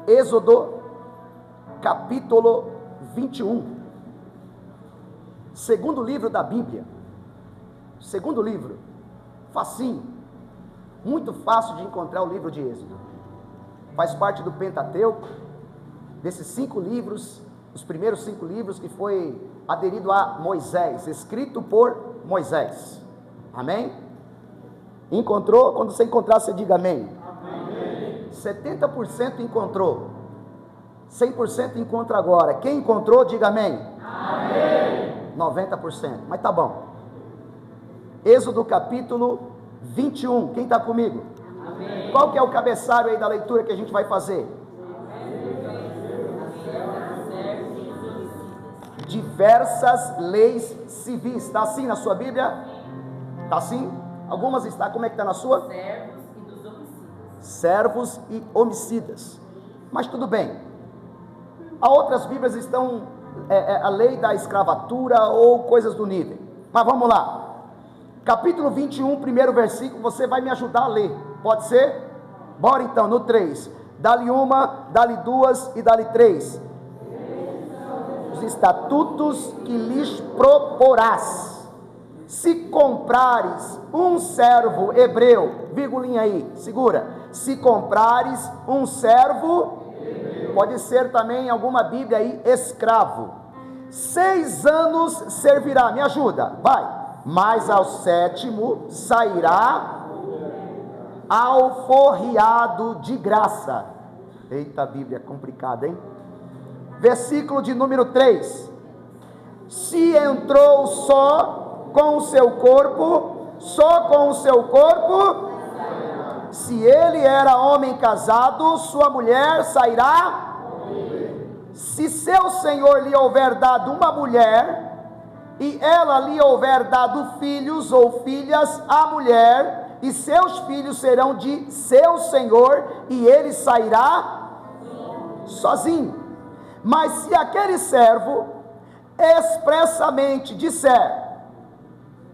Êxodo, capítulo 21. Segundo livro da Bíblia. Segundo livro. Facinho. Muito fácil de encontrar o livro de Êxodo. Faz parte do Pentateuco. Desses 5 livros, os primeiros 5 livros que foi aderido a Moisés, escrito por Moisés. Amém? Encontrou? Quando você encontrar, você diga amém. Amém. 70% encontrou. 100% encontra agora. Quem encontrou, diga amém. Amém. 90%. Mas tá bom. Êxodo capítulo 21. Quem está comigo? Amém. Qual que é o cabeçalho aí da leitura que a gente vai fazer? Diversas leis civis. Está assim na sua Bíblia? Está assim? Algumas está. Como é que está na sua? Servos e dos homicidas. Servos e homicidas. Mas tudo bem. Há outras Bíblias estão a lei da escravatura ou coisas do nível. Mas vamos lá. Capítulo 21, primeiro versículo, você vai me ajudar a ler. Pode ser? Bora então, no 3. Dá-lhe uma, dá-lhe duas e dá-lhe 3. Os estatutos que lhes proporás. Se comprares um servo hebreu, virgulinha aí, segura. Se comprares um servo, pode ser também em alguma Bíblia aí, escravo. 6 anos servirá, me ajuda, vai. Mas ao 7º sairá alforriado de graça. Eita, a Bíblia é complicada, hein? Versículo de número 3. Se entrou só com o seu corpo, se ele era homem casado, sua mulher sairá. Se seu senhor lhe houver dado uma mulher, e ela lhe houver dado filhos ou filhas à mulher, e seus filhos serão de seu senhor, e ele sairá sozinho. Mas se aquele servo expressamente disser: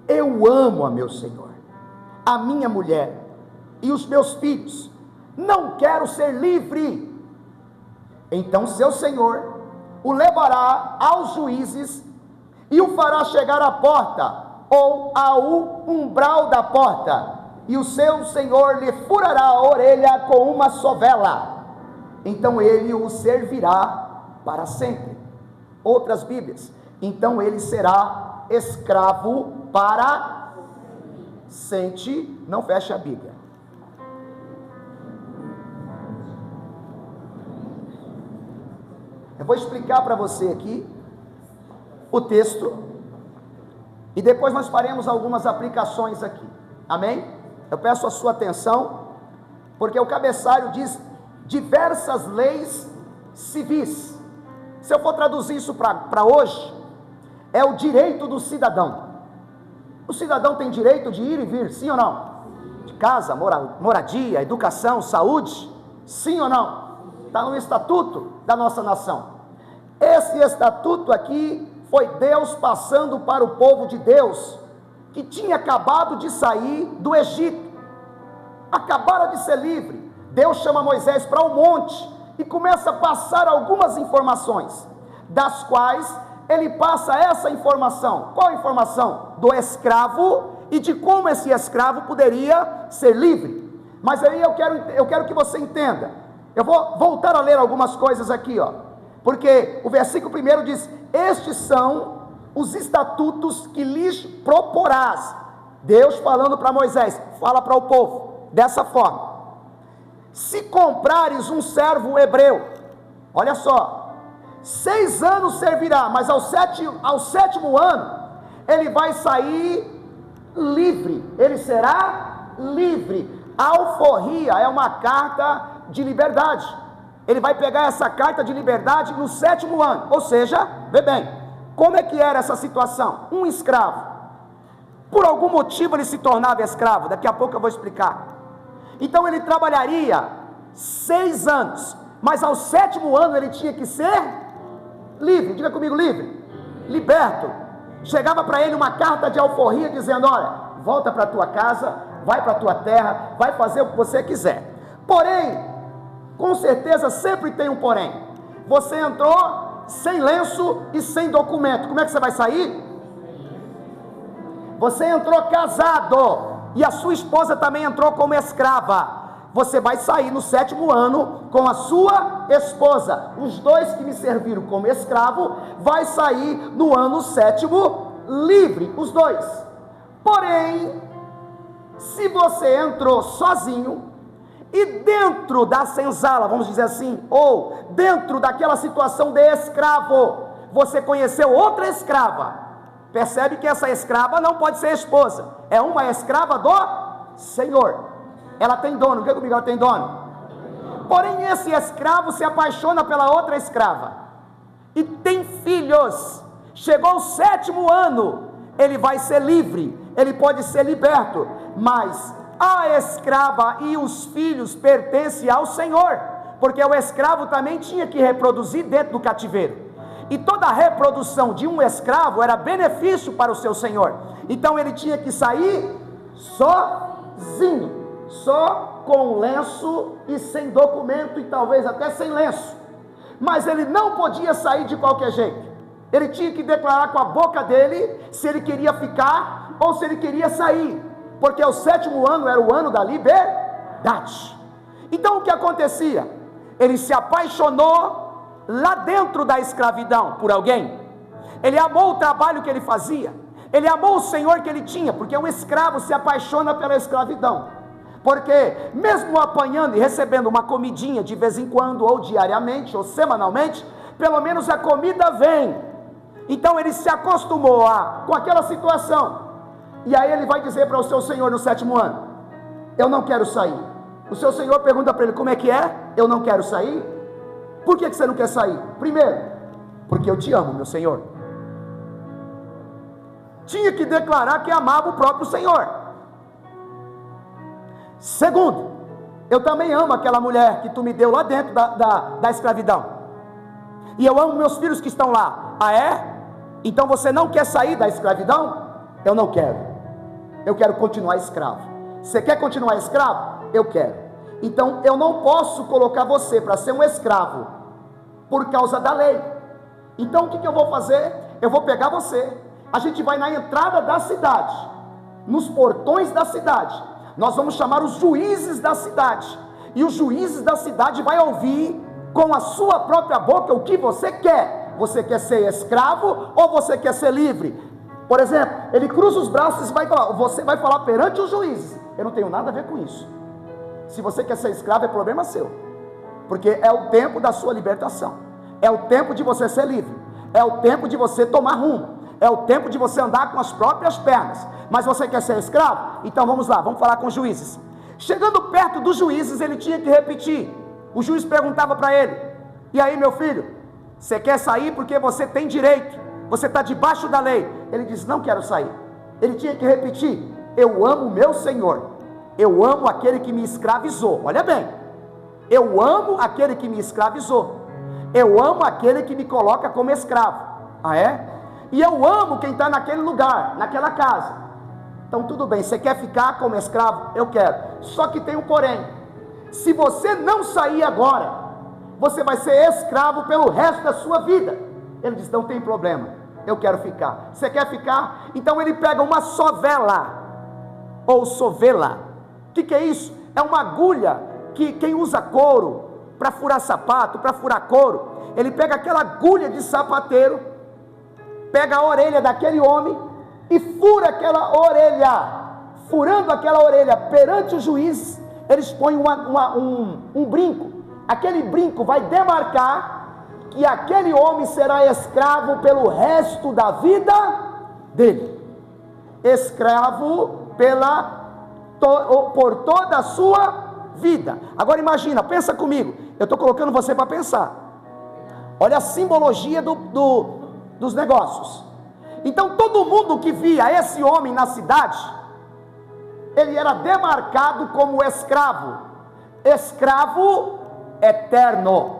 eu amo a meu senhor, a minha mulher e os meus filhos, não quero ser livre, então seu senhor o levará aos juízes e o fará chegar à porta, ou ao umbral da porta, e o seu senhor lhe furará a orelha com uma sovela, então ele o servirá para sempre. Outras Bíblias, então ele será escravo para sempre. Não feche a Bíblia. Eu vou explicar para você aqui o texto, e depois nós faremos algumas aplicações aqui, amém? Eu peço a sua atenção, porque o cabeçalho diz diversas leis civis. Se eu for traduzir isso para hoje, é o direito do cidadão. O cidadão tem direito de ir e vir, sim ou não? De casa, moradia, educação, saúde, sim ou não? Está no estatuto da nossa nação. Esse estatuto aqui foi Deus passando para o povo de Deus, que tinha acabado de sair do Egito, acabara de ser livre. Deus chama Moisés para o monte, e começa a passar algumas informações, das quais ele passa essa informação. Qual informação? Do escravo, e de como esse escravo poderia ser livre. Mas aí eu quero que você entenda. Eu vou voltar a ler algumas coisas aqui, porque o versículo 1 diz: estes são os estatutos que lhes proporás. Deus falando para Moisés, fala para o povo dessa forma: se comprares um servo hebreu, olha só, 6 anos servirá, mas ao 7º ano ele vai sair livre, ele será livre. Alforria é uma carta de liberdade. Ele vai pegar essa carta de liberdade no 7º ano, ou seja, vê bem, como é que era essa situação? Um escravo, por algum motivo ele se tornava escravo, daqui a pouco eu vou explicar. Então ele trabalharia 6 anos, mas ao 7º ano ele tinha que ser livre. Diga comigo, livre, liberto. Chegava para ele uma carta de alforria dizendo: olha, volta para a tua casa, vai para a tua terra, vai fazer o que você quiser. Porém, com certeza sempre tem um porém. Você entrou sem lenço e sem documento, como é que você vai sair? Você entrou casado e a sua esposa também entrou como escrava. Você vai sair no 7º ano com a sua esposa. Os dois que me serviram como escravo vai sair no ano 7º livre, os dois. Porém, se você entrou sozinho e dentro da senzala, vamos dizer assim, ou dentro daquela situação de escravo, você conheceu outra escrava, percebe que essa escrava não pode ser esposa, é uma escrava do Senhor. Ela tem dono, o que comigo? Ela tem dono. Porém esse escravo se apaixona pela outra escrava e tem filhos. Chegou o 7º ano, ele vai ser livre, ele pode ser liberto, mas a escrava e os filhos pertencem ao Senhor, porque o escravo também tinha que reproduzir dentro do cativeiro, e toda a reprodução de um escravo era benefício para o seu senhor. Então ele tinha que sair sozinho, só com lenço e sem documento, e talvez até sem lenço, mas ele não podia sair de qualquer jeito. Ele tinha que declarar com a boca dele se ele queria ficar ou se ele queria sair, porque o 7º ano era o ano da liberdade. Então o que acontecia? Ele se apaixonou lá dentro da escravidão por alguém, ele amou o trabalho que ele fazia, ele amou o senhor que ele tinha, porque um escravo se apaixona pela escravidão, porque mesmo apanhando e recebendo uma comidinha de vez em quando, ou diariamente, ou semanalmente, pelo menos a comida vem. Então ele se acostumou com aquela situação, e aí ele vai dizer para o seu senhor no 7º ano: eu não quero sair. O seu senhor pergunta para ele: como é que é? Eu não quero sair? Por que você não quer sair? Primeiro, porque eu te amo, meu senhor. Tinha que declarar que amava o próprio senhor. Segundo, eu também amo aquela mulher que tu me deu lá dentro da escravidão, e eu amo meus filhos que estão lá. Ah é? Então você não quer sair da escravidão? Eu não quero, eu quero continuar escravo. Você quer continuar escravo? Eu quero. Então eu não posso colocar você para ser um escravo por causa da lei. Então o que eu vou fazer? Eu vou pegar você, a gente vai na entrada da cidade, nos portões da cidade, nós vamos chamar os juízes da cidade, e os juízes da cidade vai ouvir com a sua própria boca o que você quer. Você quer ser escravo ou você quer ser livre? Por exemplo, ele cruza os braços e vai falar, você vai falar perante os juízes: eu não tenho nada a ver com isso. Se você quer ser escravo, é problema seu, porque é o tempo da sua libertação, é o tempo de você ser livre, é o tempo de você tomar rumo, é o tempo de você andar com as próprias pernas. Mas você quer ser escravo? Então vamos lá, vamos falar com os juízes. Chegando perto dos juízes, ele tinha que repetir. O juiz perguntava para ele: e aí, meu filho, você quer sair porque você tem direito, você está debaixo da lei? Ele diz: não quero sair. Ele tinha que repetir: eu amo o meu senhor, eu amo aquele que me escravizou. Olha bem, eu amo aquele que me escravizou, eu amo aquele que me coloca como escravo. Ah é? E eu amo quem está naquele lugar, naquela casa. Então tudo bem, você quer ficar como escravo? Eu quero. Só que tem um porém: se você não sair agora, você vai ser escravo pelo resto da sua vida. Ele diz: não tem problema, eu quero ficar. Você quer ficar? Então ele pega uma sovela, ou sovela. O que é isso? É uma agulha que quem usa couro, para furar sapato, para furar couro, ele pega aquela agulha de sapateiro, pega a orelha daquele homem e fura aquela orelha. Furando aquela orelha perante o juiz, eles põem um brinco. Aquele brinco vai demarcar que aquele homem será escravo pelo resto da vida dele. Escravo por toda a sua vida. Agora imagina, pensa comigo, eu estou colocando você para pensar. Olha a simbologia dos negócios. Então todo mundo que via esse homem na cidade, ele era demarcado como escravo. Escravo eterno,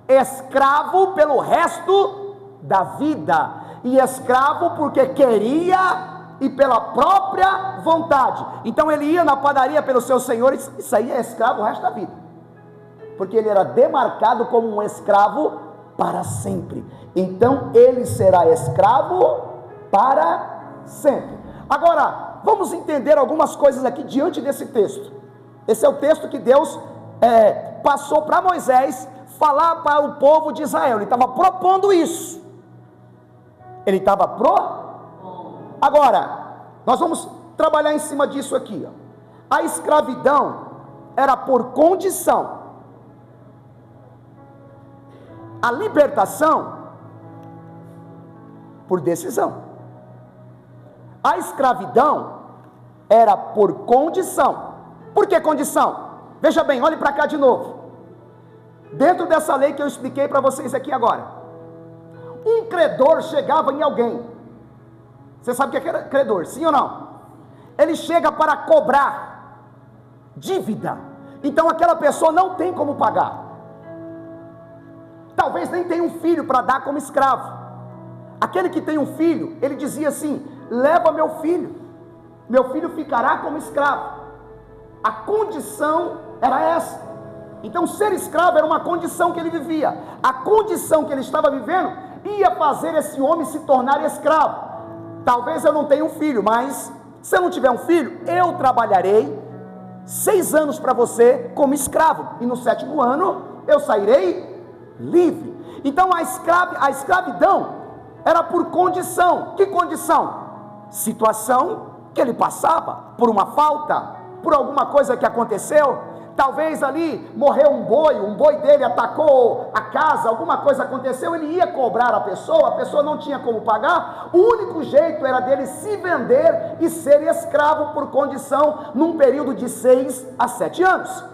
escravo pelo resto da vida, e escravo porque queria e pela própria vontade. Então ele ia na padaria pelo seu senhor e saía escravo o resto da vida, Porque ele era demarcado como um escravo para sempre. Então ele será escravo para sempre. Agora, vamos entender algumas coisas aqui diante desse texto. Esse é o texto que Deus passou para Moisés falar para o povo de Israel. Ele estava propondo isso. Ele estava Agora, nós vamos trabalhar em cima disso aqui, ó. A escravidão era por condição. A libertação por decisão. A escravidão era por condição. Por que condição? Veja bem, olhe para cá de novo. Dentro dessa lei que eu expliquei para vocês aqui agora, um credor chegava em alguém. Você sabe o que é credor, sim ou não? Ele chega para cobrar dívida. Então aquela pessoa não tem como pagar. Talvez nem tenha um filho para dar como escravo. Aquele que tem um filho, ele dizia assim: leva meu filho ficará como escravo. A condição era essa. Então ser escravo era uma condição que ele vivia. A condição que ele estava vivendo ia fazer esse homem se tornar escravo. Talvez eu não tenha um filho, mas se eu não tiver um filho, eu trabalharei 6 anos para você como escravo, e no 7º ano eu sairei livre. Então a escravidão era por condição. Que condição? Situação que ele passava, por uma falta, por alguma coisa que aconteceu. Talvez ali morreu um boi dele atacou a casa, alguma coisa aconteceu, ele ia cobrar a pessoa não tinha como pagar. O único jeito era dele se vender e ser escravo por condição, num período de 6 a 7 anos.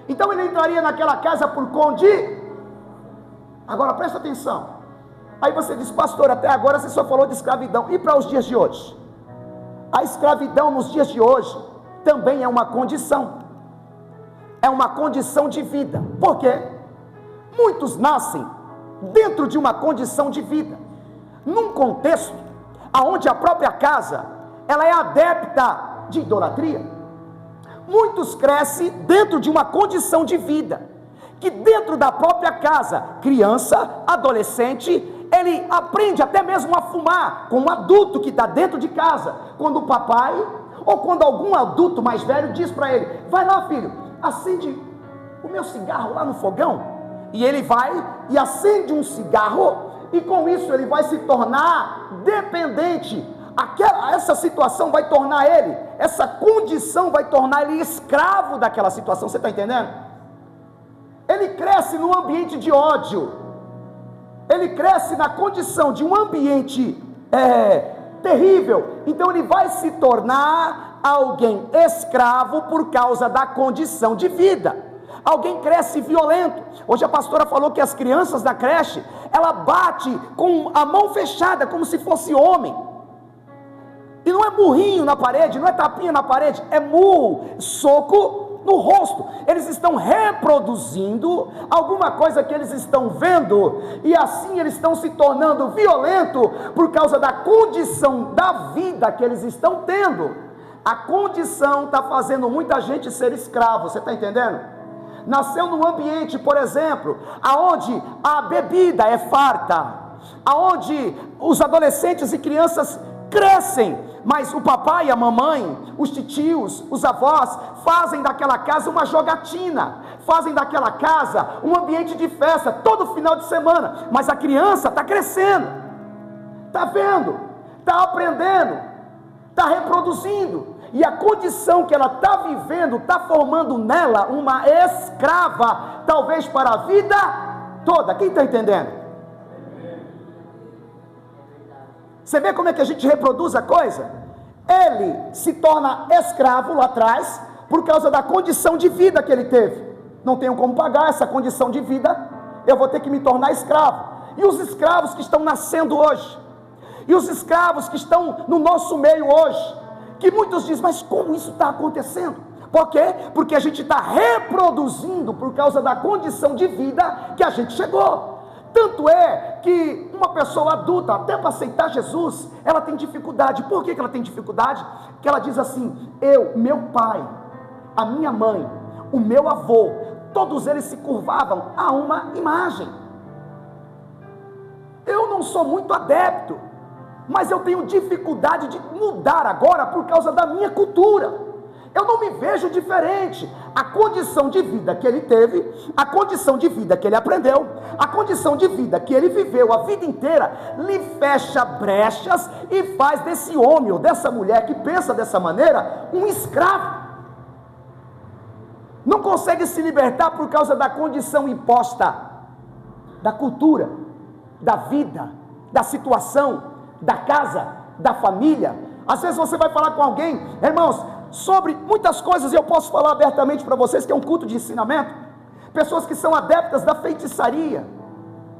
Então ele entraria naquela casa por Agora presta atenção. Aí você diz: pastor, até agora você só falou de escravidão. E para os dias de hoje? A escravidão nos dias de hoje também é uma condição. É uma condição de vida. Por quê? Muitos nascem dentro de uma condição de vida, num contexto aonde a própria casa, ela é adepta de idolatria. Muitos crescem dentro de uma condição de vida, que dentro da própria casa, criança, adolescente, ele aprende até mesmo a fumar com um adulto que está dentro de casa. Quando o papai, ou quando algum adulto mais velho diz para ele: vai lá, filho, acende o meu cigarro lá no fogão. E ele vai e acende um cigarro, e com isso ele vai se tornar dependente. Essa situação vai tornar ele, essa condição vai tornar ele escravo daquela situação. Você está entendendo? Ele cresce num ambiente de ódio, ele cresce na condição de um ambiente terrível. Então ele vai se tornar alguém escravo por causa da condição de vida. Alguém cresce violento. Hoje a pastora falou que as crianças da creche, ela bate com a mão fechada como se fosse homem. E não é murrinho na parede, não é tapinha na parede, é murro, soco no rosto. Eles estão reproduzindo alguma coisa que eles estão vendo, e assim eles estão se tornando violentos por causa da condição da vida que eles estão tendo. A condição está fazendo muita gente ser escravo. Você está entendendo? Nasceu num ambiente, por exemplo, aonde a bebida é farta, aonde os adolescentes e crianças crescem, mas o papai e a mamãe, os titios, os avós, fazem daquela casa uma jogatina, fazem daquela casa um ambiente de festa, todo final de semana. Mas a criança está crescendo, está vendo, está aprendendo, está reproduzindo, e a condição que ela está vivendo, está formando nela uma escrava, talvez para a vida toda. Quem está entendendo? Você vê como é que a gente reproduz a coisa? Ele se torna escravo lá atrás, por causa da condição de vida que ele teve. Não tenho como pagar essa condição de vida, eu vou ter que me tornar escravo. E os escravos que estão nascendo hoje, e os escravos que estão no nosso meio hoje, que muitos dizem: mas como isso está acontecendo? Por quê? Porque a gente está reproduzindo por causa da condição de vida que a gente chegou. Tanto é que uma pessoa adulta, até para aceitar Jesus, ela tem dificuldade. Por que ela tem dificuldade? Porque ela diz assim: meu pai, a minha mãe, o meu avô, todos eles se curvavam a uma imagem. Eu não sou muito adepto, mas eu tenho dificuldade de mudar agora por causa da minha cultura. Eu não me vejo diferente. A condição de vida que ele teve, a condição de vida que ele aprendeu, a condição de vida que ele viveu a vida inteira, lhe fecha brechas e faz desse homem ou dessa mulher que pensa dessa maneira, um escravo. Não consegue se libertar por causa da condição imposta, da cultura, da vida, da situação, da casa, da família. Às vezes você vai falar com alguém, irmãos, sobre muitas coisas, eu posso falar abertamente para vocês, que é um culto de ensinamento. Pessoas que são adeptas da feitiçaria,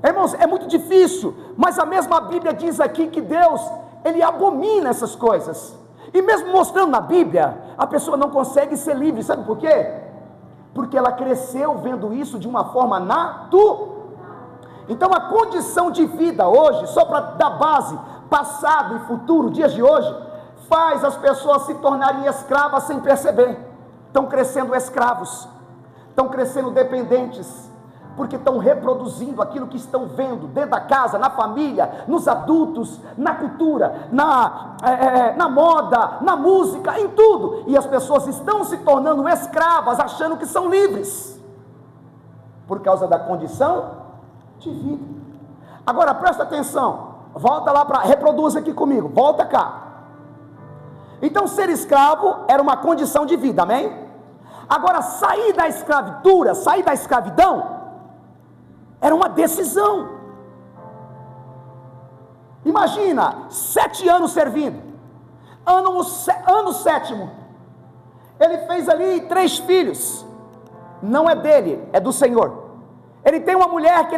irmãos, é muito difícil, mas a mesma Bíblia diz aqui que Deus, Ele abomina essas coisas, e mesmo mostrando na Bíblia, a pessoa não consegue ser livre. Sabe por quê? Porque ela cresceu vendo isso de uma forma natural. Então a condição de vida hoje, só para dar base, passado e futuro, dias de hoje, faz as pessoas se tornarem escravas sem perceber. Estão crescendo escravos, estão crescendo dependentes, porque estão reproduzindo aquilo que estão vendo dentro da casa, na família, nos adultos, na cultura, na moda, na música, em tudo. E as pessoas estão se tornando escravas, achando que são livres, por causa da condição de vida. Agora presta atenção, volta lá para, reproduz aqui comigo, volta cá. Então ser escravo era uma condição de vida, amém? Agora sair da escravatura, sair da escravidão, era uma decisão. Imagina, 7 anos servindo, ano 7º, ele fez ali 3 filhos, não é dele, é do Senhor. Ele tem uma mulher que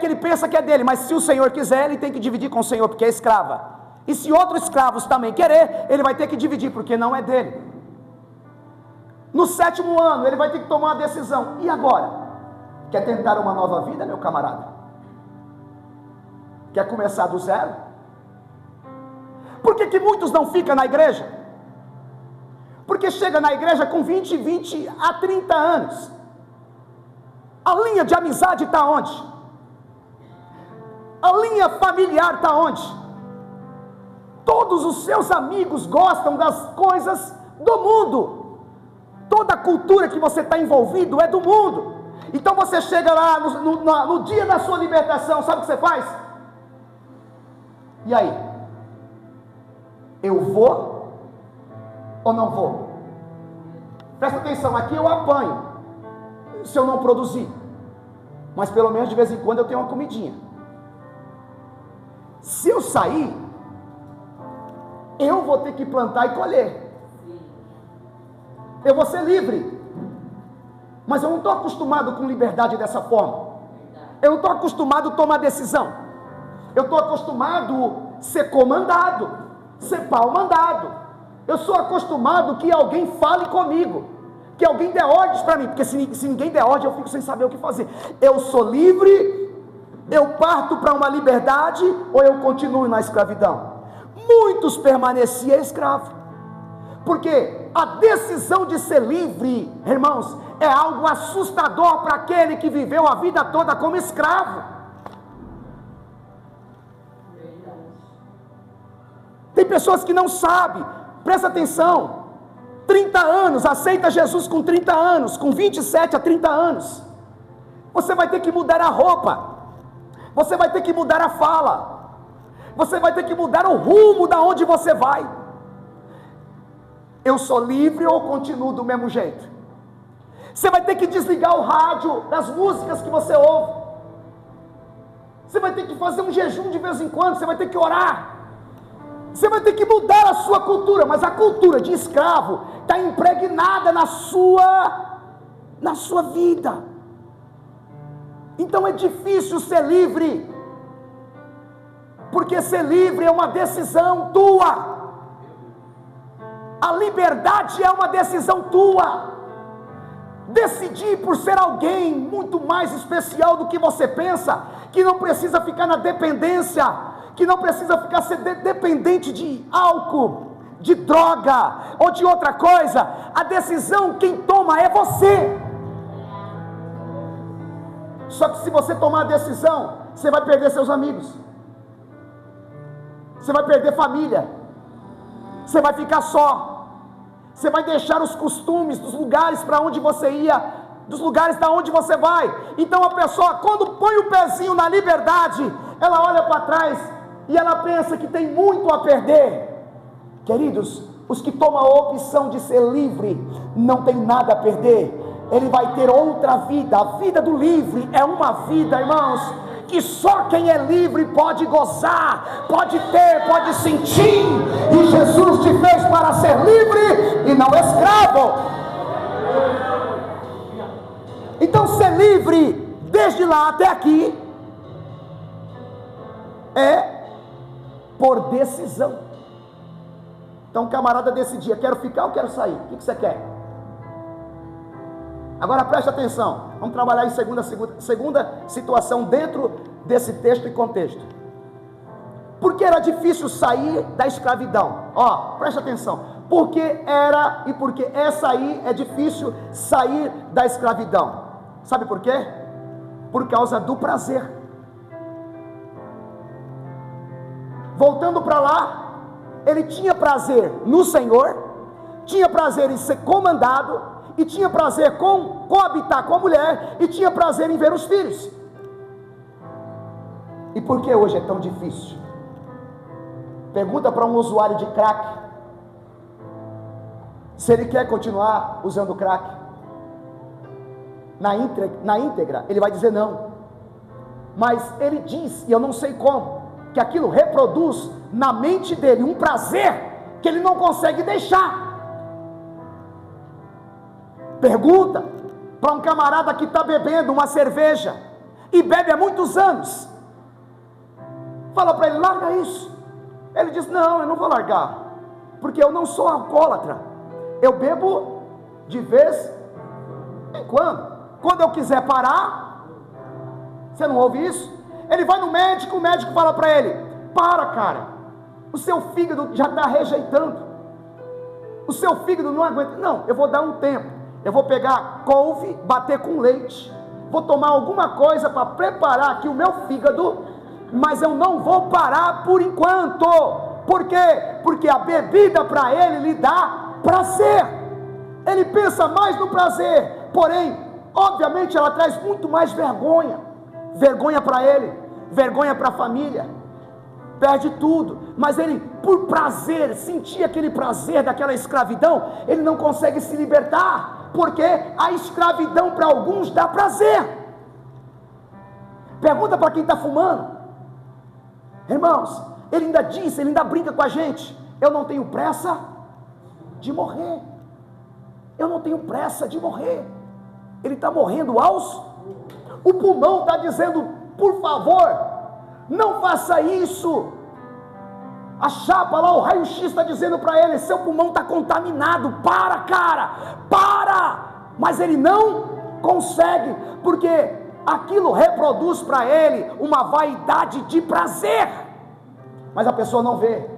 ele pensa que é dele, mas se o Senhor quiser, ele tem que dividir com o Senhor, porque é escrava. E se outros escravos também querer, ele vai ter que dividir, porque não é dele. No 7º ano, ele vai ter que tomar uma decisão. E agora? Quer tentar uma nova vida, meu camarada? Quer começar do zero? Por que muitos não ficam na igreja? Porque chega na igreja com 20 a 30 anos. A linha de amizade está onde? A linha familiar está onde? Todos os seus amigos gostam das coisas do mundo. Toda a cultura que você está envolvido é do mundo. Então você chega lá no dia da sua libertação, sabe o que você faz? E aí? Eu vou ou não vou? Presta atenção, aqui eu apanho se eu não produzir, mas pelo menos de vez em quando eu tenho uma comidinha. Se eu sair, eu vou ter que plantar e colher. Eu vou ser livre, mas eu não estou acostumado com liberdade dessa forma. Eu não estou acostumado a tomar decisão. Eu estou acostumado a ser comandado, ser pau mandado. Eu sou acostumado que alguém fale comigo, que alguém dê ordens para mim, porque se ninguém der ordem, eu fico sem saber o que fazer. Eu sou livre, eu parto para uma liberdade, ou eu continuo na escravidão? Muitos permaneciam escravos, porque a decisão de ser livre, irmãos, é algo assustador para aquele que viveu a vida toda como escravo. Tem pessoas que não sabem, presta atenção, 30 anos, aceita Jesus com 30 anos, com 27 a 30 anos, você vai ter que mudar a roupa, você vai ter que mudar a fala, você vai ter que mudar o rumo da onde você vai. Eu sou livre ou continuo do mesmo jeito? Você vai ter que desligar o rádio das músicas que você ouve. Você vai ter que fazer um jejum de vez em quando, você vai ter que orar. Você vai ter que mudar a sua cultura, mas a cultura de escravo está impregnada na sua vida. Então é difícil ser livre, porque ser livre é uma decisão tua. A liberdade é uma decisão tua. Decidir por ser alguém muito mais especial do que você pensa, que não precisa ficar na dependência, que não precisa ficar ser dependente de álcool, de droga ou de outra coisa. A decisão quem toma é você. Só que se você tomar a decisão, você vai perder seus amigos, você vai perder família, você vai ficar só, você vai deixar os costumes dos lugares para onde você ia, dos lugares para onde você vai. Então a pessoa, quando põe o pezinho na liberdade, ela olha para trás e ela pensa que tem muito a perder. Queridos, os que tomam a opção de ser livre, não tem nada a perder. Ele vai ter outra vida. A vida do livre é uma vida, irmãos, que só quem é livre pode gozar, pode ter, pode sentir. E Jesus te fez para ser livre e não escravo. Então ser livre, desde lá até aqui, é por decisão. Então o camarada decidia, quero ficar ou quero sair? O que você quer? Agora preste atenção, vamos trabalhar em segunda situação dentro desse texto e contexto. Por que era difícil sair da escravidão? Preste atenção, porque era e porque aí é difícil sair da escravidão. Sabe por quê? Por causa do prazer. Voltando para lá, ele tinha prazer no Senhor, tinha prazer em ser comandado, e tinha prazer com coabitar com a mulher, e tinha prazer em ver os filhos. E por que hoje é tão difícil? Pergunta para um usuário de crack, se ele quer continuar usando crack, na íntegra, ele vai dizer não. Mas ele diz, e eu não sei como, que aquilo reproduz na mente dele um prazer que ele não consegue deixar. Pergunta para um camarada que está bebendo uma cerveja e bebe há muitos anos, fala para ele, larga isso. Ele diz, não, eu não vou largar, porque eu não sou alcoólatra, eu bebo de vez em quando eu quiser parar. Você não ouve isso? Ele vai no médico, o médico fala para ele, para cara, o seu fígado já está rejeitando, o seu fígado não aguenta. Não, eu vou dar um tempo, eu vou pegar couve, bater com leite, vou tomar alguma coisa para preparar aqui o meu fígado, mas eu não vou parar por enquanto. Por quê? Porque a bebida para ele lhe dá prazer, ele pensa mais no prazer, porém, obviamente ela traz muito mais vergonha para ele, vergonha para a família, perde tudo, mas ele, por prazer, sentir aquele prazer daquela escravidão, ele não consegue se libertar, porque a escravidão para alguns dá prazer. Pergunta para quem está fumando, irmãos, ele ainda brinca com a gente, eu não tenho pressa de morrer, eu não tenho pressa de morrer. Ele está morrendo o pulmão está dizendo, por favor, não faça isso. A chapa lá, o raio-x está dizendo para ele, seu pulmão está contaminado, para cara, para. Mas ele não consegue, porque aquilo reproduz para ele uma vaidade de prazer. Mas a pessoa não vê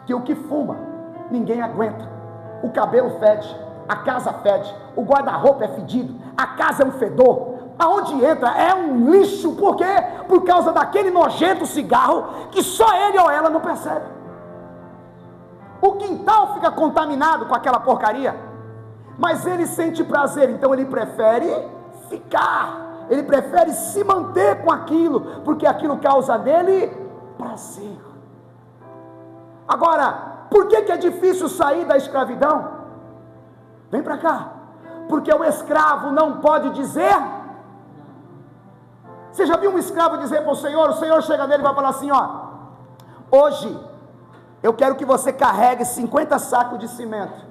que o que fuma, ninguém aguenta. O cabelo fede, a casa fede, o guarda-roupa é fedido, a casa é um fedor, aonde entra é um lixo. Por quê? Por causa daquele nojento cigarro que só ele ou ela não percebe. O quintal fica contaminado com aquela porcaria, mas ele sente prazer, então ele prefere ficar, ele prefere se manter com aquilo, porque aquilo causa nele prazer. Agora, por que é difícil sair da escravidão? Vem para cá. Porque o escravo não pode dizer. Você já viu um escravo dizer para o Senhor chega nele e vai falar assim, hoje eu quero que você carregue 50 sacos de cimento,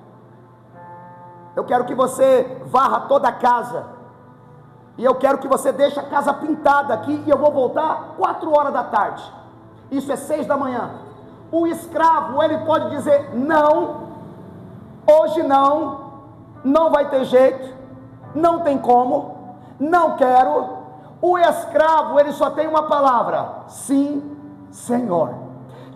eu quero que você varra toda a casa, e eu quero que você deixe a casa pintada aqui, e eu vou voltar 4 horas da tarde, isso é 6 da manhã. O escravo, ele pode dizer, não, hoje não vai ter jeito, não tem como, não quero. O escravo, ele só tem uma palavra, sim, Senhor.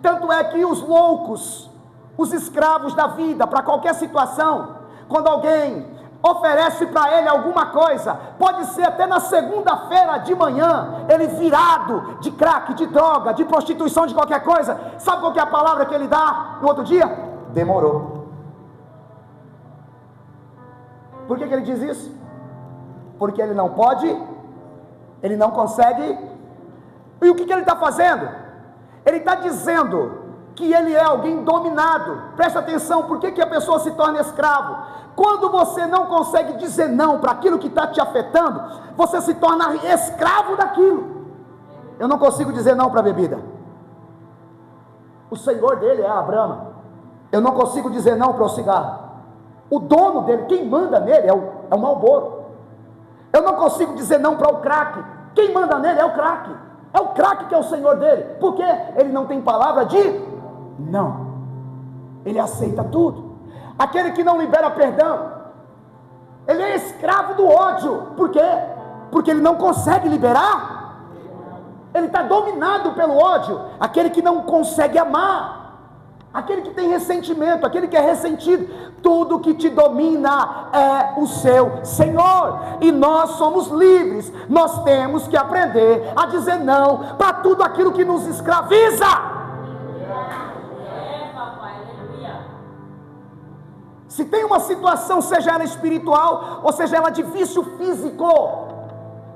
Tanto é que os loucos, os escravos da vida, para qualquer situação, quando alguém oferece para ele alguma coisa, pode ser até na segunda-feira de manhã, ele virado de crack, de droga, de prostituição, de qualquer coisa, sabe qual que é a palavra que ele dá no outro dia? Demorou. Por que ele diz isso? Porque ele não pode, ele não consegue. E o que ele está fazendo? Ele está dizendo que ele é alguém dominado. Presta atenção, por que a pessoa se torna escravo? Quando você não consegue dizer não para aquilo que está te afetando, você se torna escravo daquilo. Eu não consigo dizer não para a bebida. O senhor dele é a Brahma. Eu não consigo dizer não para o cigarro. O dono dele, quem manda nele é o Marlboro. Eu não consigo dizer não para o crack. Quem manda nele é o crack. É o crack que é o senhor dele. Porque ele não tem palavra de não. Ele aceita tudo. Aquele que não libera perdão, ele é escravo do ódio. Por quê? Porque ele não consegue liberar. Ele está dominado pelo ódio. Aquele que não consegue amar, aquele que tem ressentimento, aquele que é ressentido, tudo que te domina é o seu Senhor. E nós somos livres. Nós temos que aprender a dizer não para tudo aquilo que nos escraviza. Se tem uma situação, seja ela espiritual, ou seja ela de vício físico,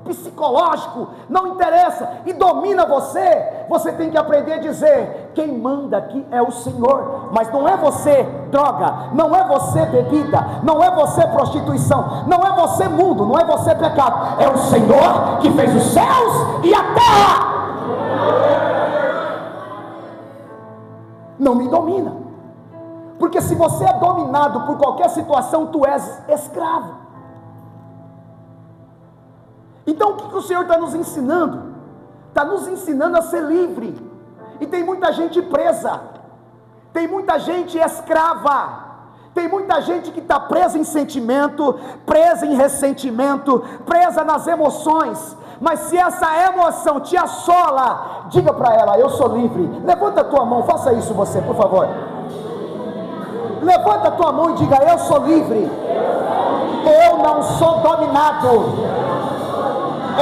psicológico, não interessa, e domina você, você tem que aprender a dizer: quem manda aqui é o Senhor. Mas não é você droga, não é você bebida, não é você prostituição, não é você mundo, não é você pecado, é o Senhor que fez os céus e a terra. Não me domina. Porque se você é dominado por qualquer situação, tu és escravo. Então o que o Senhor está nos ensinando? Está nos ensinando a ser livre. E tem muita gente presa, tem muita gente escrava, tem muita gente que está presa em sentimento, presa em ressentimento, presa nas emoções. Mas se essa emoção te assola, diga para ela: eu sou livre. Levanta a tua mão, faça isso você, por favor. Levanta a tua mão e diga: eu sou livre, eu não sou dominado,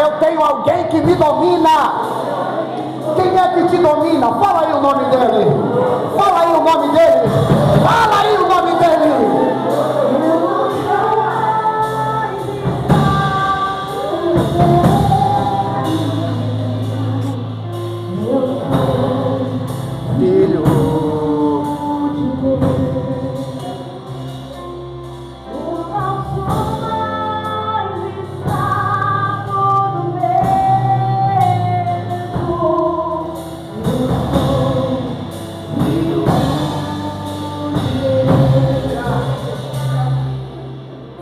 eu tenho alguém que me domina. Quem é que te domina? Fala aí o nome dele, fala aí o nome dele, fala aí o nome dele.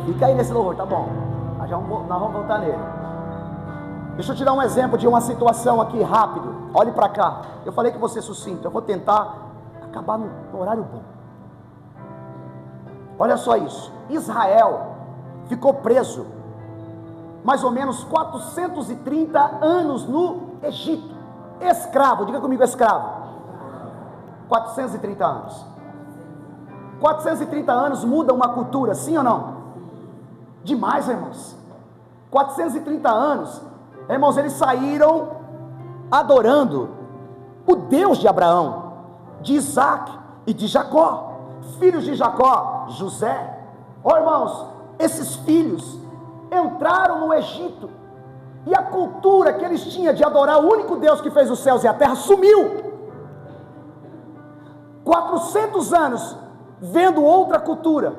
Fica aí nesse louvor, tá bom? Nós vamos voltar nele. Deixa eu te dar um exemplo de uma situação aqui, rápido. Olhe para cá. Eu falei que você é sucinto. Eu vou tentar acabar no horário bom. Olha só isso. Israel ficou preso mais ou menos 430 anos no Egito. Escravo, diga comigo, escravo. 430 anos. 430 anos muda uma cultura, sim ou não? Demais, irmãos. 430 anos, irmãos, eles saíram adorando o Deus de Abraão, de Isaac e de Jacó. Filhos de Jacó, José. Ó, irmãos, esses filhos entraram no Egito, e a cultura que eles tinham de adorar o único Deus que fez os céus e a terra sumiu. 400 anos vendo outra cultura,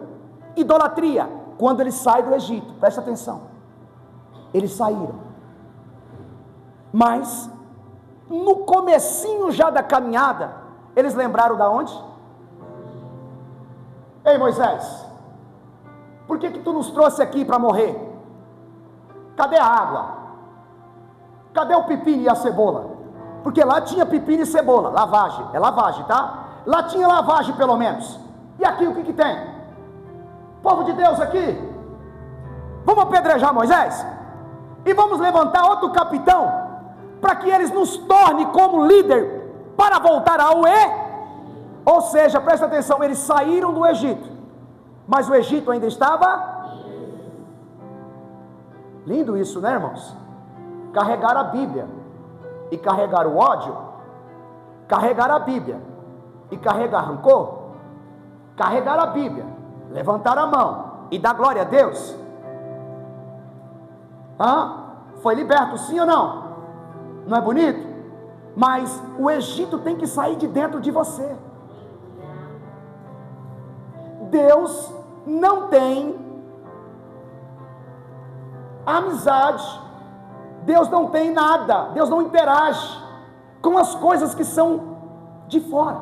idolatria. Quando eles saem do Egito, presta atenção, eles saíram, mas no comecinho já da caminhada, eles lembraram da onde? Ei, Moisés, por que tu nos trouxe aqui para morrer? Cadê a água? Cadê o pepino e a cebola? Porque lá tinha pepino e cebola, lavagem, é lavagem, tá? Lá tinha lavagem pelo menos. E aqui o que tem? Povo de Deus aqui, vamos apedrejar Moisés? E vamos levantar outro capitão, para que eles nos tornem como líder, para voltar ao Ou seja, presta atenção, eles saíram do Egito, mas o Egito ainda estava Lindo isso, né, irmãos? Carregar a Bíblia e carregar o ódio, carregar a Bíblia e carregar rancor, carregar a Bíblia, levantar a mão e dar glória a Deus. Foi liberto, sim ou não? Não é bonito? Mas o Egito tem que sair de dentro de você. Deus não tem amizade, Deus não tem nada, Deus não interage com as coisas que são de fora,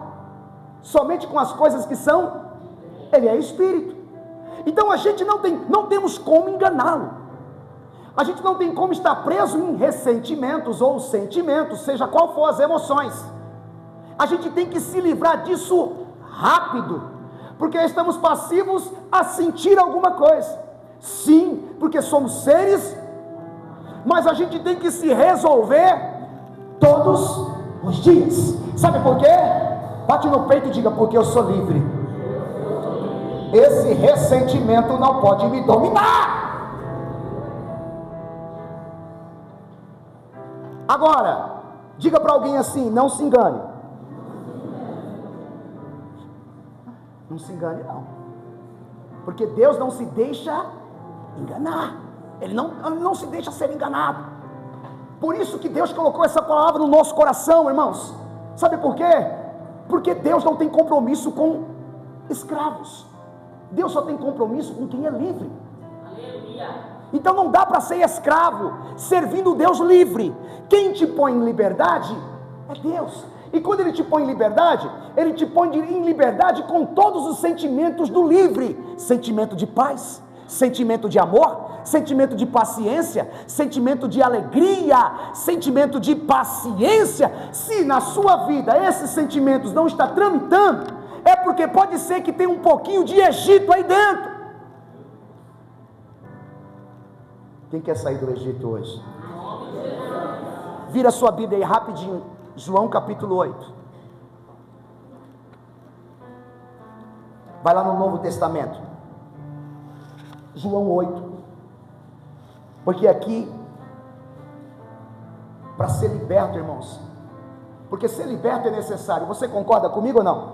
somente com as coisas que são, Ele é Espírito. Então a gente não temos como enganá-lo, a gente não tem como estar preso em ressentimentos ou sentimentos, seja qual for as emoções. A gente tem que se livrar disso rápido, porque estamos passivos a sentir alguma coisa. Sim, porque somos seres, mas a gente tem que se resolver todos os dias. Sabe por quê? Bate no peito e diga: porque eu sou livre. Esse ressentimento não pode me dominar. Agora, diga para alguém assim: não se engane. Não se engane não, porque Deus não se deixa enganar, Ele não se deixa ser enganado. Por isso que Deus colocou essa palavra no nosso coração, irmãos. Sabe por quê? Porque Deus não tem compromisso com escravos, Deus só tem compromisso com quem é livre. Aleluia. Então não dá para ser escravo servindo o Deus livre. Quem te põe em liberdade é Deus. E quando Ele te põe em liberdade, Ele te põe em liberdade com todos os sentimentos do livre: sentimento de paz, sentimento de amor, sentimento de paciência, sentimento de alegria, sentimento de paciência. Se na sua vida esses sentimentos não estão tramitando, é porque pode ser que tenha um pouquinho de Egito aí dentro. Quem quer sair do Egito hoje? Vira sua Bíblia aí rapidinho, João capítulo 8. Vai lá no Novo Testamento, João 8. Porque aqui, para ser liberto, irmãos, porque ser liberto é necessário. Você concorda comigo ou não?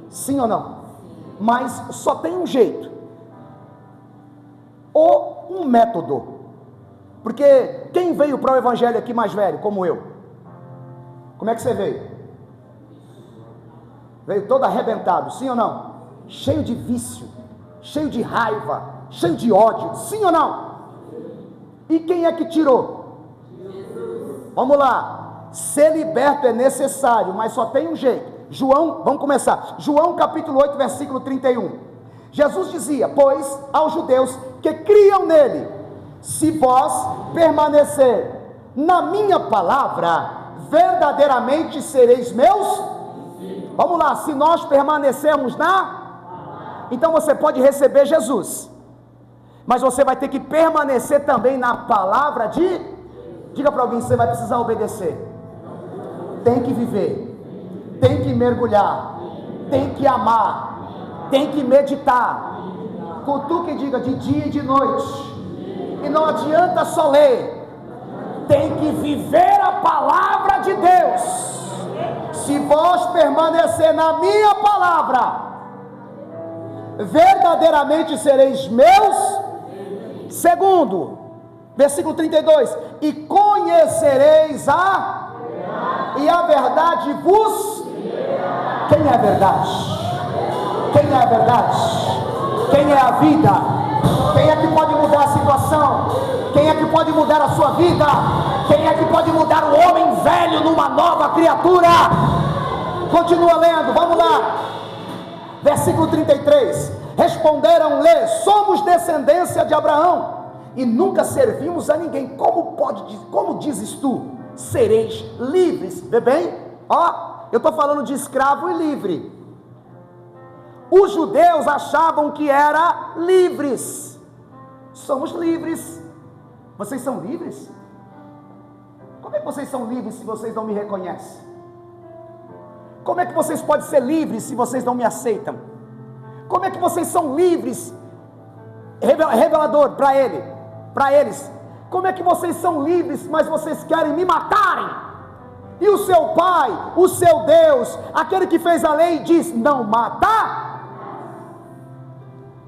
Sim ou não? Mas só tem um jeito, ou um método. Porque quem veio para o Evangelho aqui mais velho, como eu? Como é que você veio? Veio todo arrebentado, sim ou não? Cheio de vício, cheio de raiva, cheio de ódio, sim ou não? E quem é que tirou? Jesus. Vamos lá. Ser liberto é necessário, mas só tem um jeito. João, vamos começar. João capítulo 8, versículo 31. Jesus dizia: pois aos judeus que criam nele, se vós permanecer na minha palavra, verdadeiramente sereis meus. Vamos lá, se nós permanecermos então você pode receber Jesus, mas você vai ter que permanecer também na palavra diga para alguém: você vai precisar obedecer, tem que viver, tem que mergulhar, tem que amar, tem que meditar. Cutuque e diga: de dia e de noite. E não adianta só ler, tem que viver a palavra de Deus. Se vós permanecer na minha palavra, verdadeiramente sereis meus. Segundo, versículo 32: e conhecereis e a verdade vos. Quem é a verdade? Quem é a verdade? Quem é a vida? Quem é que pode mudar a situação? Quem é que pode mudar a sua vida? Quem é que pode mudar o homem velho numa nova criatura? Continua lendo, vamos lá. Versículo 33. Responderam-lhe: somos descendência de Abraão e nunca servimos a ninguém. Como dizes tu, sereis livres? Vê bem? Eu estou falando de escravo e livre. Os judeus achavam que era livres. Somos livres. Vocês são livres? Como é que vocês são livres se vocês não me reconhecem? Como é que vocês podem ser livres se vocês não me aceitam? Como é que vocês são livres? Revelador para eles. Como é que vocês são livres, mas vocês querem me matarem? E o seu pai, o seu Deus, aquele que fez a lei, diz: não mata.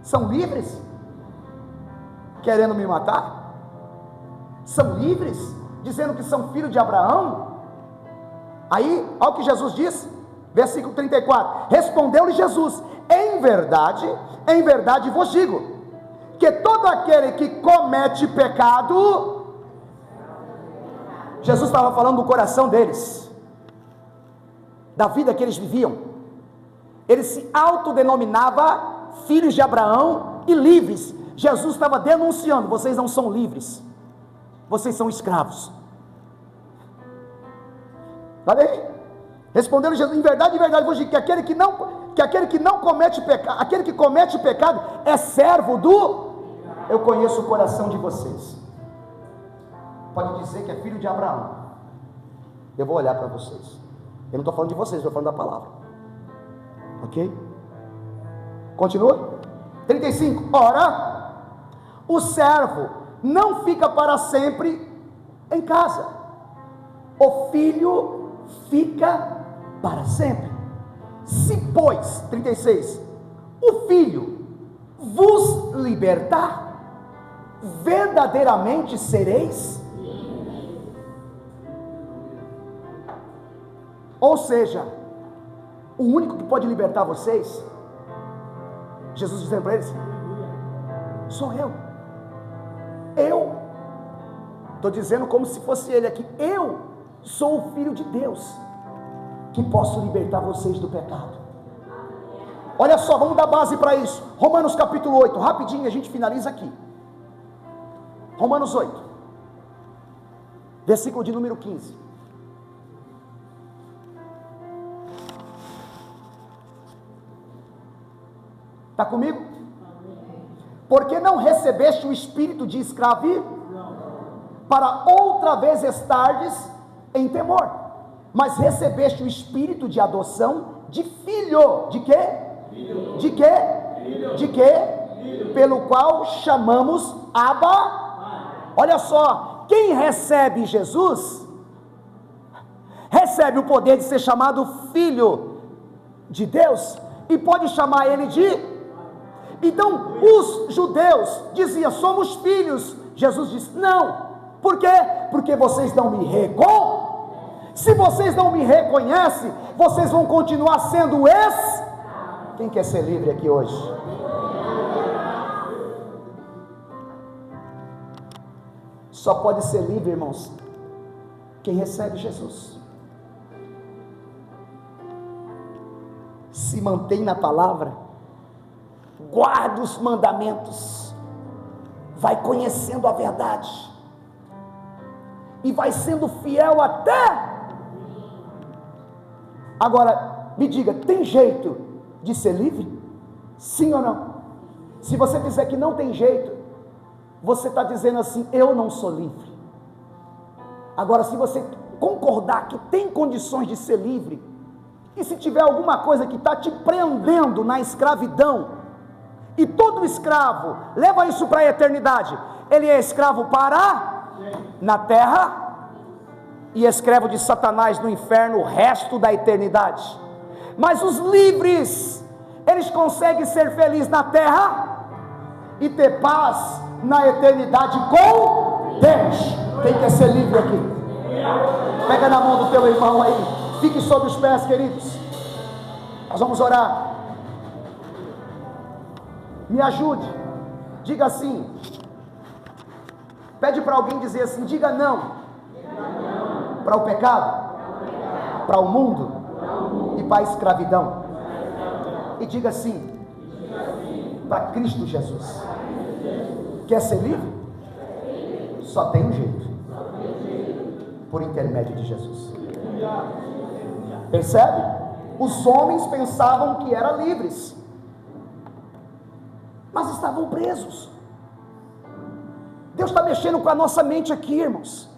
São livres, querendo me matar? São livres, dizendo que são filhos de Abraão? Aí, olha o que Jesus diz, versículo 34, respondeu-lhe Jesus: em verdade vos digo, que todo aquele que comete pecado, Jesus estava falando do coração deles, da vida que eles viviam. Eles se autodenominavam filhos de Abraão e livres. Jesus estava denunciando: vocês não são livres, vocês são escravos. Falei? Respondeu Jesus: em verdade vos digo, que aquele que não comete pecado, aquele que comete pecado é servo do... Eu conheço o coração de vocês. Pode dizer que é filho de Abraão. Eu vou olhar para vocês. Eu não estou falando de vocês, estou falando da palavra. Ok? Continua? 35. Ora, o servo não fica para sempre em casa, o filho fica para sempre. Se pois, 36, o filho vos libertar, verdadeiramente sereis. Ou seja, o único que pode libertar vocês, Jesus dizendo para eles, sou eu. Estou dizendo como se fosse ele aqui. Eu sou o Filho de Deus, que posso libertar vocês do pecado. Olha só, vamos dar base para isso. Romanos capítulo 8, rapidinho, a gente finaliza aqui. Romanos 8, versículo de número 15. Está comigo? Porque não recebeste o espírito de escravidão, para outra vez estardes em temor, mas recebeste o espírito de adoção de filho. De quê? Filho. De quê? Filho. De quê? Filho. Pelo qual chamamos Abba. Olha só, quem recebe Jesus, recebe o poder de ser chamado filho de Deus, e pode chamar ele de... Então os judeus diziam, somos filhos. Jesus disse, não. Por quê? Porque vocês não me reconhecem. Se vocês não me reconhecem, vocês vão continuar sendo Quem quer ser livre aqui hoje? Só pode ser livre, irmãos, quem recebe Jesus, se mantém na palavra, guarda os mandamentos, vai conhecendo a verdade, e vai sendo fiel até... Agora, me diga, tem jeito de ser livre? Sim ou não? Se você dizer que não tem jeito, você está dizendo assim, eu não sou livre. Agora, se você concordar que tem condições de ser livre, e se tiver alguma coisa que está te prendendo na escravidão, e todo escravo leva isso para a eternidade, ele é escravo na terra, e escravo de Satanás no inferno o resto da eternidade. Mas os livres, eles conseguem ser felizes na terra e ter paz na eternidade com Deus. Quem quer ser livre aqui? Pega na mão do teu irmão aí, fique sobre os pés, queridos. Nós vamos orar. Me ajude, diga assim, pede para alguém dizer assim, diga não para o pecado, para o mundo e para a escravidão, e diga sim para Cristo Jesus. Quer ser livre? Só tem um jeito, por intermédio de Jesus. Percebe? Os homens pensavam que eram livres, mas estavam presos. Deus está mexendo com a nossa mente aqui, irmãos.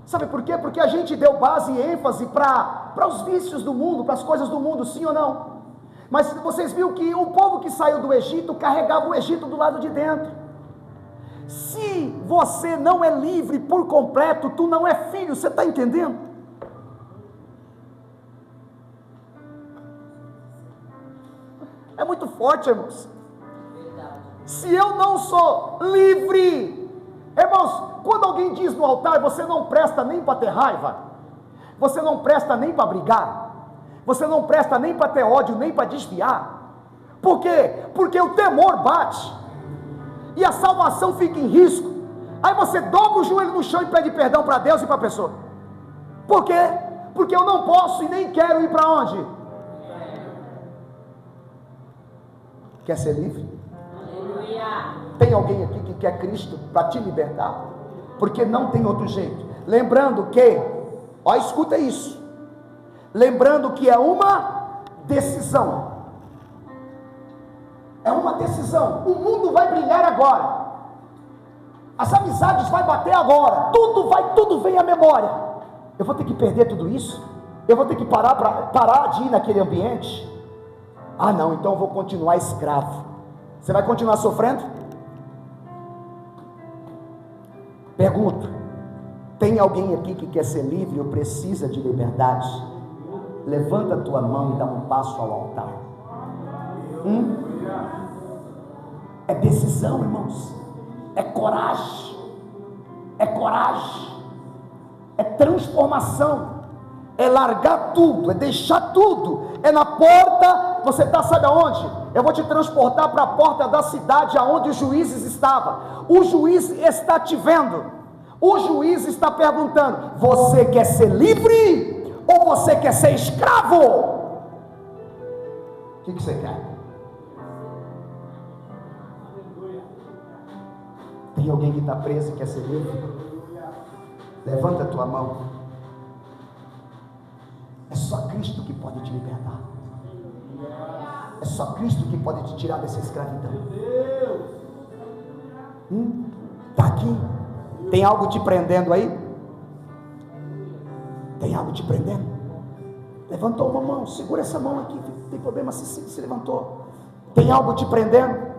Sabe por quê? Porque a gente deu base e ênfase para os vícios do mundo, para as coisas do mundo, sim ou não? Mas vocês viram que o povo que saiu do Egito carregava o Egito do lado de dentro. Se você não é livre por completo, tu não é filho, você está entendendo? É muito forte, irmãos. Se eu não sou livre, irmãos, quando alguém diz no altar, você não presta nem para ter raiva, você não presta nem para brigar, você não presta nem para ter ódio, nem para desviar. Por quê? Porque o temor bate, e a salvação fica em risco. Aí você dobra o joelho no chão e pede perdão para Deus e para a pessoa. Por quê? Porque eu não posso e nem quero ir para onde? Quer ser livre? Tem alguém aqui que quer Cristo para te libertar? Porque não tem outro jeito. Lembrando que, ó, escuta isso. Lembrando que é uma decisão. É uma decisão. O mundo vai brilhar agora. As amizades vai bater agora. Tudo vem à memória. Eu vou ter que perder tudo isso? Eu vou ter que parar de ir naquele ambiente? Ah não, então eu vou continuar escravo. Você vai continuar sofrendo? Pergunto, tem alguém aqui que quer ser livre ou precisa de liberdade? Levanta a tua mão e dá um passo ao altar. É decisão, irmãos. É coragem. É coragem. É transformação. É largar tudo, é deixar tudo. É na porta, você está, sabe aonde? Eu vou te transportar para a porta da cidade aonde os juízes estavam. O juiz está te vendo. O juiz está perguntando: você quer ser livre ou você quer ser escravo? O que você quer? Tem alguém que está preso e quer ser livre? Levanta a tua mão. É só Cristo que pode te libertar. É só Cristo que pode te tirar dessa escravidão. Está aqui. Tem algo te prendendo aí? Tem algo te prendendo? Levantou uma mão, segura essa mão aqui. Não tem problema se levantou. Tem algo te prendendo?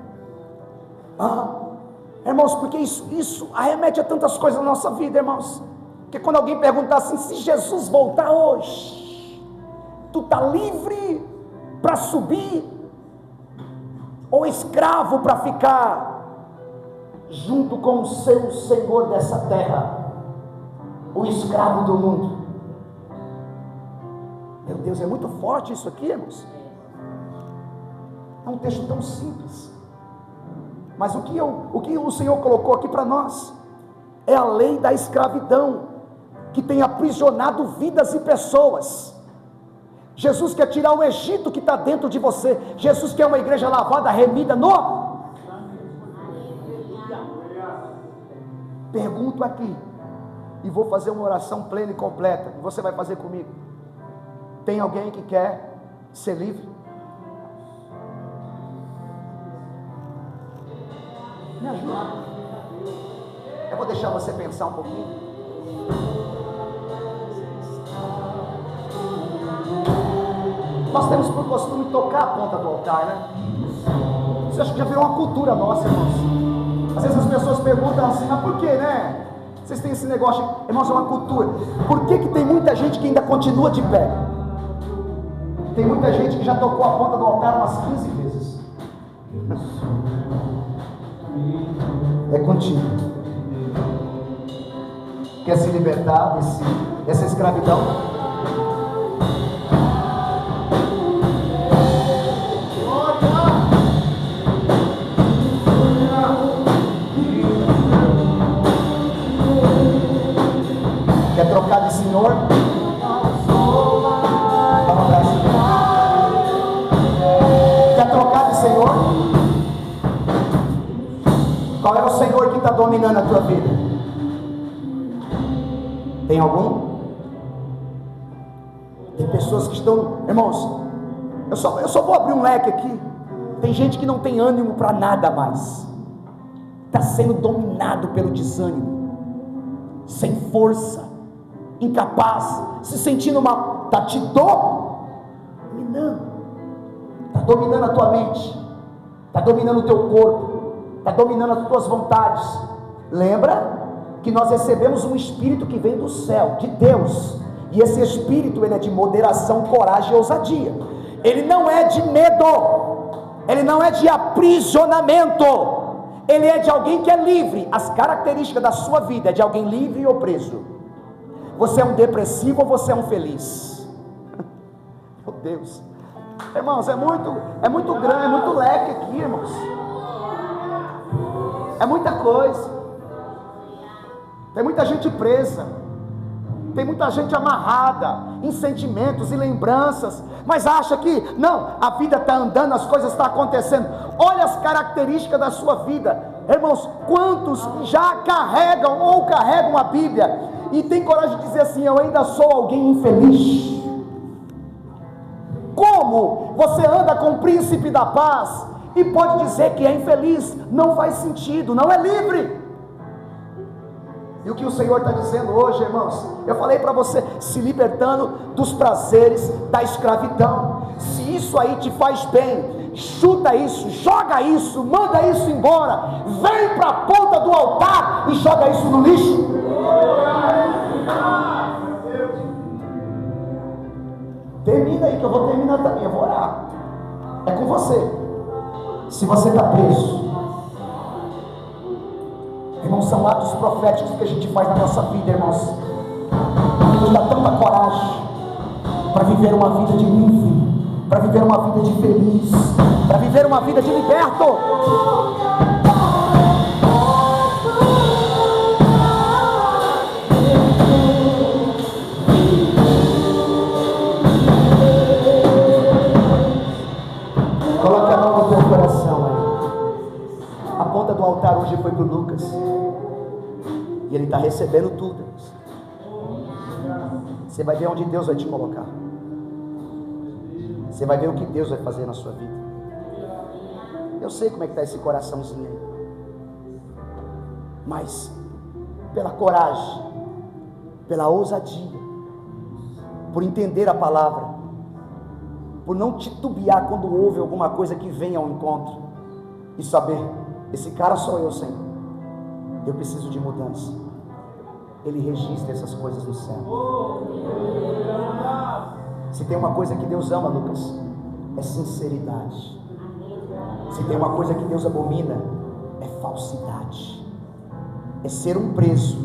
Irmãos, porque isso arremete a tantas coisas na nossa vida, irmãos. Porque quando alguém perguntar assim: se Jesus voltar hoje, tu está livre para subir ou escravo para ficar junto com o seu Senhor dessa terra, o escravo do mundo? Meu Deus, é muito forte isso aqui, irmãos. É um texto tão simples, mas o que o Senhor colocou aqui para nós é a lei da escravidão que tem aprisionado vidas e pessoas. Jesus quer tirar o Egito que está dentro de você. Jesus quer uma igreja lavada, remida no... Pergunto aqui, e vou fazer uma oração plena e completa, e você vai fazer comigo. Tem alguém que quer ser livre? Me ajuda. Eu vou deixar você pensar um pouquinho. Nós temos por costume tocar a ponta do altar, né? Isso acho que já virou uma cultura nossa, irmãos. Às vezes as pessoas perguntam assim: mas por que, né? Vocês têm esse negócio, irmãos, é uma cultura. Por que tem muita gente que ainda continua de pé? Tem muita gente que já tocou a ponta do altar umas 15 vezes. É contigo. Quer se libertar dessa escravidão? Quer trocar de Senhor? Vamos lá. Quer trocar de Senhor? Qual é o Senhor que está dominando a tua vida? Tem algum? Tem pessoas que estão... Irmãos, eu só vou abrir um leque aqui. Tem gente que não tem ânimo para nada mais. Está sendo dominado pelo desânimo, sem força, incapaz, se sentindo mal. Está te dominando. Está dominando a tua mente, está dominando o teu corpo, está dominando as tuas vontades, Lembra que nós recebemos um Espírito que vem do céu, de Deus, e esse Espírito, ele é de moderação, coragem e ousadia. Ele não é de medo, ele não é de aprisionamento, ele é de alguém que é livre. As características da sua vida é de alguém livre ou preso. Você é um depressivo ou você é um feliz? Meu Deus, irmãos, é muito grande, é muito leque aqui, irmãos, é muita coisa. Tem muita gente presa, tem muita gente amarrada em sentimentos e lembranças, mas acha que não, a vida está andando, as coisas estão acontecendo. Olha as características da sua vida, irmãos. Quantos já carregam ou carregam a Bíblia e tem coragem de dizer assim: eu ainda sou alguém infeliz? Como você anda com o príncipe da paz e pode dizer que é infeliz? Não faz sentido, não é livre. E o que o Senhor está dizendo hoje, irmãos, eu falei para você, se libertando dos prazeres da escravidão. Se isso aí te faz bem, chuta isso, joga isso, manda isso embora, vem para a ponta do altar e joga isso no lixo. Termina aí que eu vou terminar também, eu vou orar. É com você. Se você está preso, irmãos, são atos proféticos que a gente faz na nossa vida, irmãos. A gente dá tanta coragem para viver uma vida de livre, para viver uma vida de feliz, para viver uma vida de liberto. Coloque a mão no teu coração aí. A ponta do altar hoje foi para o Lucas. E ele está recebendo tudo. Você vai ver onde Deus vai te colocar. Você vai ver o que Deus vai fazer na sua vida. Eu sei como é que está esse coraçãozinho aí. Mas pela coragem, pela ousadia, por entender a palavra, por não titubear quando houve alguma coisa que venha ao encontro, e saber: esse cara sou eu, Senhor, eu preciso de mudança. Ele registra essas coisas no céu. Se tem uma coisa que Deus ama, Lucas, é sinceridade. Se tem uma coisa que Deus abomina, é falsidade. É ser um preso,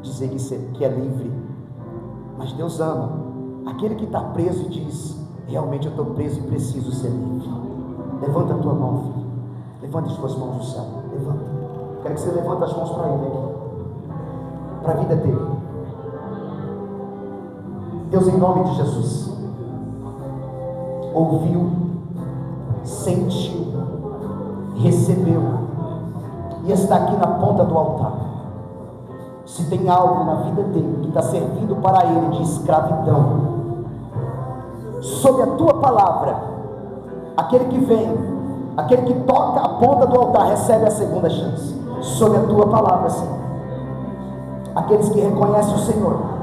dizer que é livre. Mas Deus ama aquele que está preso e diz: realmente eu estou preso e preciso ser livre. Levanta a tua mão, filho. Levanta as tuas mãos no céu. Levanta. Quero que você levante as mãos para Ele aqui, para a vida dele. Deus, em nome de Jesus, ouviu, sentiu, recebeu e está aqui na ponta do altar. Se tem algo na vida dele que está servindo para ele de escravidão, sob a tua palavra, aquele que vem, aquele que toca a ponta do altar, recebe a segunda chance. Sob a tua palavra, Senhor, aqueles que reconhecem o Senhor,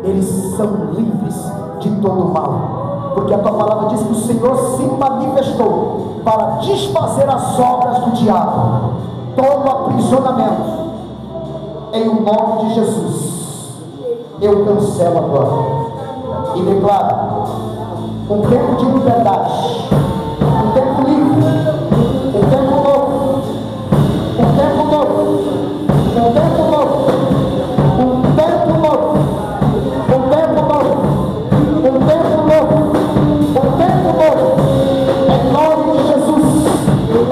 eles são livres de todo o mal, porque a tua palavra diz que o Senhor se manifestou para desfazer as obras do diabo, todo aprisionamento. Em o nome de Jesus, eu cancelo agora e declaro um tempo de liberdade, um tempo livre, um tempo novo, um tempo novo, um tempo novo, um tempo novo, um tempo novo, um tempo novo, um tempo novo, em nome de Jesus,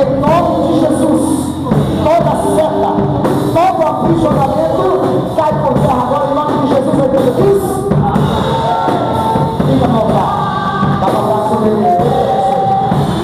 em nome de Jesus. Toda seta, todo aprisionamento